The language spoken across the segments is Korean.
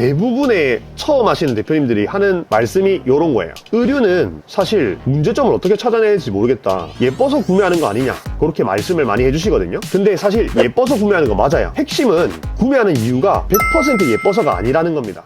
대부분의 처음 하시는 대표님들이 하는 말씀이 이런 거예요. 의류는 사실 문제점을 어떻게 찾아내야 될지 모르겠다, 예뻐서 구매하는 거 아니냐, 그렇게 말씀을 많이 해주시거든요. 근데 사실 예뻐서 구매하는 거 맞아요. 핵심은 구매하는 이유가 100% 예뻐서가 아니라는 겁니다.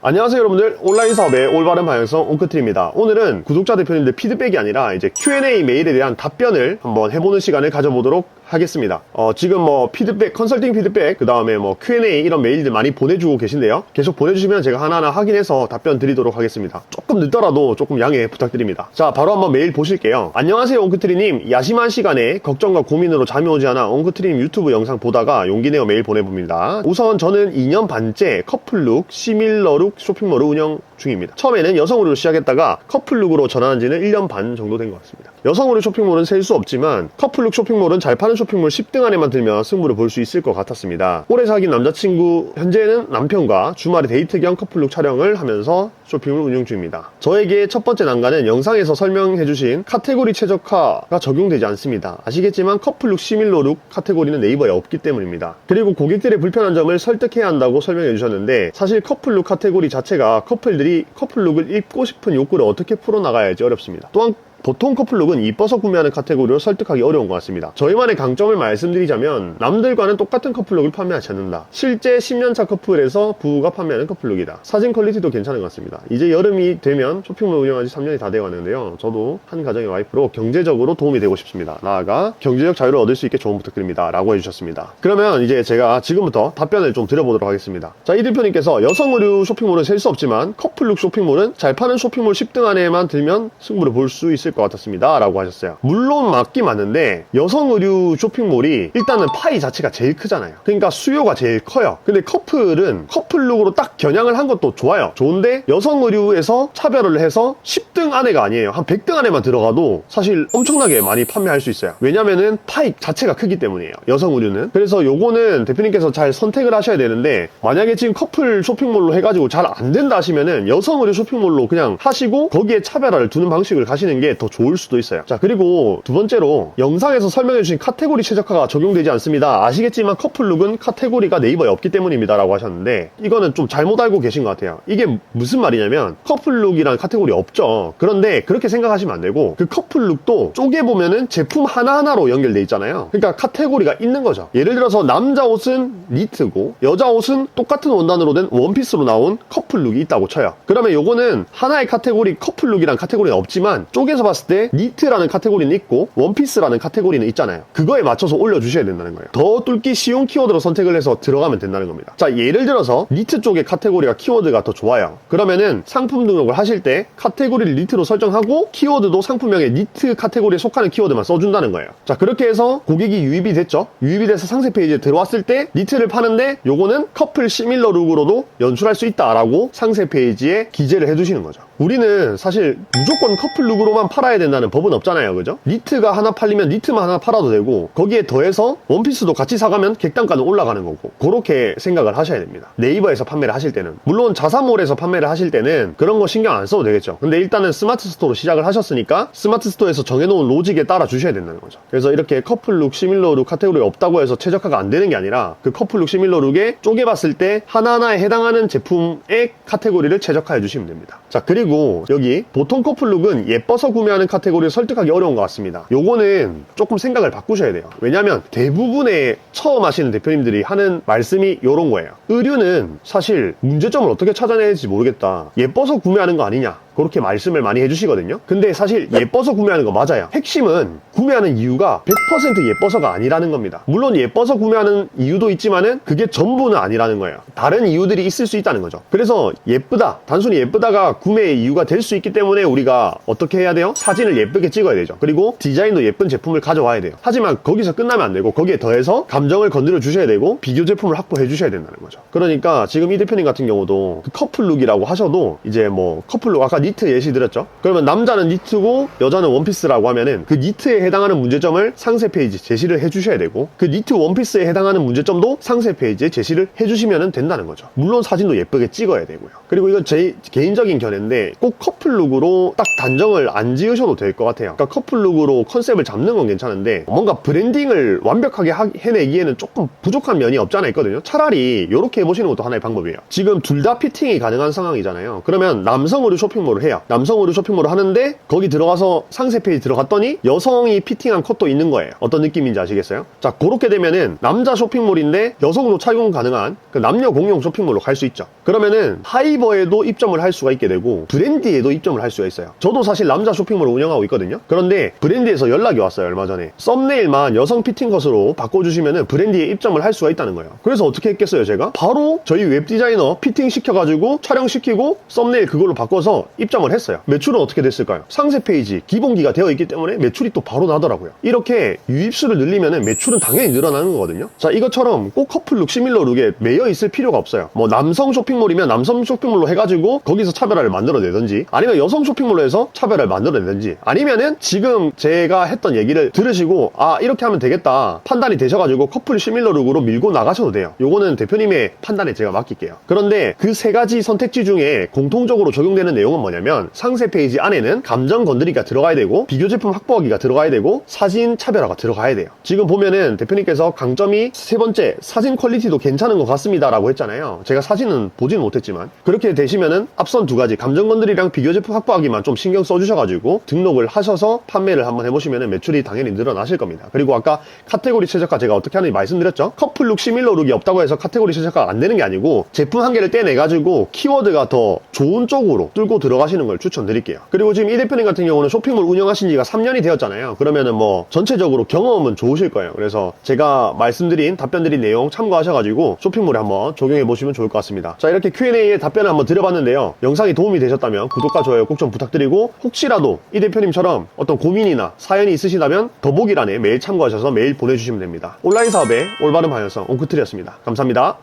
안녕하세요 여러분들, 온라인 사업의 올바른 방향성 옹크트리입니다. 오늘은 구독자 대표님들 피드백이 아니라 이제 Q&A 메일에 대한 답변을 한번 해보는 시간을 가져보도록 하겠습니다. 지금 뭐 피드백, 컨설팅 피드백, 그 다음에 뭐 Q&A 이런 메일들 많이 보내주고 계신데요. 계속 보내주시면 제가 하나하나 확인해서 답변 드리도록 하겠습니다. 조금 늦더라도 조금 양해 부탁드립니다. 자, 바로 한번 메일 보실게요. 안녕하세요 옹크트리님, 야심한 시간에 걱정과 고민으로 잠이 오지 않아 옹크트리님 유튜브 영상 보다가 용기 내어 메일 보내봅니다. 우선 저는 2년 반째 커플룩, 시밀러룩 쇼핑몰을 운영 중입니다. 처음에는 여성으로 시작했다가 커플룩으로 전환한 지는 1년 반 정도 된 것 같습니다. 여성으로 쇼핑몰은 셀 수 없지만 커플룩 쇼핑몰은 잘 파는 쇼핑몰 10등 안에만 들면 승부를 볼 수 있을 것 같았습니다. 오래 사귄 남자친구, 현재는 남편과 주말에 데이트 겸 커플룩 촬영을 하면서 쇼핑을 운영 중입니다. 저에게 첫 번째 난관은 영상에서 설명해주신 카테고리 최적화가 적용되지 않습니다. 아시겠지만 커플룩, 시밀러룩 카테고리는 네이버에 없기 때문입니다. 그리고 고객들의 불편한 점을 설득해야 한다고 설명해 주셨는데, 사실 커플룩 카테고리 자체가 커플들이 커플룩을 입고 싶은 욕구를 어떻게 풀어나가야 할지 어렵습니다. 또한 보통 커플룩은 이뻐서 구매하는 카테고리로 설득하기 어려운 것 같습니다. 저희만의 강점을 말씀드리자면 남들과는 똑같은 커플룩을 판매하지 않는다. 실제 10년차 커플에서 부부가 판매하는 커플룩이다. 사진 퀄리티도 괜찮은 것 같습니다. 이제 여름이 되면 쇼핑몰 운영한 지 3년이 다 되어가는데요. 저도 한 가정의 와이프로 경제적으로 도움이 되고 싶습니다. 나아가 경제적 자유를 얻을 수 있게 조언 부탁드립니다. 라고 해주셨습니다. 그러면 이제 제가 지금부터 답변을 좀 드려보도록 하겠습니다. 자, 이 대표님께서 여성 의류 쇼핑몰은 셀 수 없지만 커플룩 쇼핑몰은 잘 파는 쇼핑몰 10등 안에만 들면 승부를 볼 수 있을 것 같았습니다. 라고 하셨어요. 물론 맞긴 맞는데 여성 의류 쇼핑몰이 일단은 파이 자체가 제일 크잖아요. 그러니까 수요가 제일 커요. 근데 커플은 커플룩으로 딱 겨냥을 한 것도 좋아요. 좋은데 여성 의류에서 차별을 해서 10등 안에가 아니에요. 한 100등 안에만 들어가도 사실 엄청나게 많이 판매할 수 있어요. 왜냐면은 파이 자체가 크기 때문이에요. 여성 의류는. 그래서 요거는 대표님께서 잘 선택을 하셔야 되는데, 만약에 지금 커플 쇼핑몰로 해가지고 잘 안 된다 하시면은 여성 의류 쇼핑몰로 그냥 하시고 거기에 차별화를 두는 방식을 가시는 게 더 좋을 수도 있어요. 자, 그리고 두 번째로 영상에서 설명해주신 카테고리 최적화가 적용되지 않습니다. 아시겠지만 커플룩은 카테고리가 네이버에 없기 때문입니다. 라고 하셨는데, 이거는 좀 잘못 알고 계신 것 같아요. 이게 무슨 말이냐면 커플룩이라는 카테고리 없죠. 그런데 그렇게 생각하시면 안 되고, 그 커플룩도 쪼개보면은 제품 하나하나로 연결돼 있잖아요. 그러니까 카테고리가 있는 거죠. 예를 들어서 남자 옷은 니트고 여자 옷은 똑같은 원단으로 된 원피스로 나온 커플룩이 있다고 쳐요. 그러면 요거는 하나의 카테고리, 커플룩이란 카테고리는 없지만 쪼개서 봤을 때 니트라는 카테고리는 있고 원피스라는 카테고리는 있잖아요. 그거에 맞춰서 올려주셔야 된다는 거예요. 더 뚫기 쉬운 키워드로 선택을 해서 들어가면 된다는 겁니다. 자, 예를 들어서 니트 쪽의 카테고리가 키워드가 더 좋아요. 그러면은 상품 등록을 하실 때 카테고리를 니트로 설정하고 키워드도 상품명에 니트 카테고리에 속하는 키워드만 써준다는 거예요. 자, 그렇게 해서 고객이 유입이 됐죠. 유입이 돼서 상세 페이지에 들어왔을 때 니트를 파는데 요거는 커플 시밀러 룩으로도 연출할 수 있다라고 상세 페이지에 기재를 해주시는 거죠. 우리는 사실 무조건 커플룩으로만 팔아야 된다는 법은 없잖아요. 그죠? 니트가 하나 팔리면 니트만 하나 팔아도 되고, 거기에 더해서 원피스도 같이 사가면 객단가는 올라가는 거고, 그렇게 생각을 하셔야 됩니다. 네이버에서 판매를 하실 때는. 물론 자사몰에서 판매를 하실 때는 그런 거 신경 안 써도 되겠죠. 근데 일단은 스마트 스토어로 시작을 하셨으니까 스마트 스토어에서 정해놓은 로직에 따라 주셔야 된다는 거죠. 그래서 이렇게 커플룩, 시밀러룩 카테고리가 없다고 해서 최적화가 안 되는 게 아니라, 그 커플룩, 시밀러룩에 쪼개봤을 때 하나하나에 해당하는 제품의 카테고리를 최적화해 주시면 됩니다. 자, 그리고 여기 보통 커플룩은 예뻐서 구매하는 카테고리를 설득하기 어려운 것 같습니다. 요거는 조금 생각을 바꾸셔야 돼요. 왜냐면 대부분의 처음 하시는 대표님들이 하는 말씀이 요런 거예요. 의류는 사실 문제점을 어떻게 찾아내야 될지 모르겠다, 예뻐서 구매하는 거 아니냐, 그렇게 말씀을 많이 해주시거든요. 근데 사실 예뻐서 구매하는 거 맞아요. 핵심은 구매하는 이유가 100% 예뻐서가 아니라는 겁니다. 물론 예뻐서 구매하는 이유도 있지만은 그게 전부는 아니라는 거예요. 다른 이유들이 있을 수 있다는 거죠. 그래서 예쁘다, 단순히 예쁘다가 구매의 이유가 될 수 있기 때문에 우리가 어떻게 해야 돼요? 사진을 예쁘게 찍어야 되죠. 그리고 디자인도 예쁜 제품을 가져와야 돼요. 하지만 거기서 끝나면 안 되고, 거기에 더해서 감정을 건드려 주셔야 되고 비교 제품을 확보해 주셔야 된다는 거죠. 그러니까 지금 이 대표님 같은 경우도 그 커플룩이라고 하셔도 이제 뭐 커플룩, 아까 니트 예시 드렸죠. 그러면 남자는 니트고 여자는 원피스라고 하면은 그 니트에 해당하는 문제점을 상세 페이지 제시를 해주셔야 되고, 그 니트 원피스에 해당하는 문제점도 상세 페이지에 제시를 해주시면 된다는 거죠. 물론 사진도 예쁘게 찍어야 되고요. 그리고 이건 제 개인적인 견해인데 꼭 커플룩으로 딱 단정을 안 지으셔도 될 것 같아요. 그러니까 커플룩으로 컨셉을 잡는 건 괜찮은데 뭔가 브랜딩을 완벽하게 해내기에는 조금 부족한 면이 없지 않아 있거든요. 차라리 이렇게 해보시는 것도 하나의 방법이에요. 지금 둘 다 피팅이 가능한 상황이잖아요. 그러면 남성 의류 쇼핑몰을 해요. 남성 의류 쇼핑몰을 하는데 거기 들어가서 상세 페이지 들어갔더니 여성이 피팅한 컷도 있는 거예요. 어떤 느낌인지 아시겠어요? 자, 그렇게 되면은 남자 쇼핑몰인데 여성도 착용 가능한 그 남녀 공용 쇼핑몰로 갈 수 있죠. 그러면은 하이버에도 입점을 할 수가 있게 되고 브랜디에도 입점을 할 수가 있어요. 저도 사실 남자 쇼핑몰을 운영하고 있거든요. 그런데 브랜디에서 연락이 왔어요. 얼마 전에 썸네일만 여성 피팅 컷으로 바꿔주시면은 브랜디에 입점을 할 수가 있다는 거예요. 그래서 어떻게 했겠어요? 제가 바로 저희 웹 디자이너 피팅 시켜가지고 촬영시키고 썸네일 그걸로 바꿔서 입점을 했어요. 매출은 어떻게 됐을까요? 상세 페이지 기본기가 되어 있기 때문에 매출이 또 바로 나더라고요. 이렇게 유입수를 늘리면은 매출은 당연히 늘어나는 거거든요. 자, 이것처럼 꼭 커플룩, 시밀러 룩에 매여 있을 필요가 없어요. 뭐 남성 쇼핑몰이면 남성 쇼핑몰로 해가지고 거기서 차별화를 만들어내든지, 아니면 여성 쇼핑몰로 해서 차별화를 만들어내든지, 아니면은 지금 제가 했던 얘기를 들으시고 아, 이렇게 하면 되겠다 판단이 되셔가지고 커플 시밀러 룩으로 밀고 나가셔도 돼요. 요거는 대표님의 판단에 제가 맡길게요. 그런데 그 세 가지 선택지 중에 공통적으로 적용되는 내용은 뭐냐면, 상세 페이지 안에는 감정 건드리기가 들어가야 되고, 비교 제품 확보하기가 들어가야 되고, 사진 차별화가 들어가야 돼요. 지금 보면은 대표님께서 강점이 세 번째, 사진 퀄리티도 괜찮은 것 같습니다 라고 했잖아요. 제가 사진은 보지는 못했지만, 그렇게 되시면은 앞선 두 가지 감정 건드리랑 비교 제품 확보하기만 좀 신경 써주셔가지고 등록을 하셔서 판매를 한번 해보시면은 매출이 당연히 늘어나실 겁니다. 그리고 아까 카테고리 최저가 제가 어떻게 하는지 말씀드렸죠. 커플룩, 시밀러 룩이 없다고 해서 카테고리 최저가가 안 되는 게 아니고, 제품 한 개를 떼내가지고 키워드가 더 좋은 쪽으로 뚫고 들어가시는 걸 추천드릴게요. 그리고 지금 이 대표님 같은 경우는 쇼핑몰 운영하신 지가 3년이 되었잖아요. 그러면은 뭐 전체적으로 경험은 좋으실 거예요. 그래서 제가 말씀드린 답변 드린 내용 참고하셔가지고 쇼핑몰에 한번 적용해 보시면 좋을 것 같습니다. 자, 이렇게 Q&A에 답변을 한번 드려봤는데요. 영상이 도움이 되셨다면 구독과 좋아요 꼭 좀 부탁드리고, 혹시라도 이 대표님처럼 어떤 고민이나 사연이 있으시다면 더보기란에 메일 참고하셔서 메일 보내주시면 됩니다. 온라인 사업의 올바른 방향성 옹크트리였습니다. 감사합니다.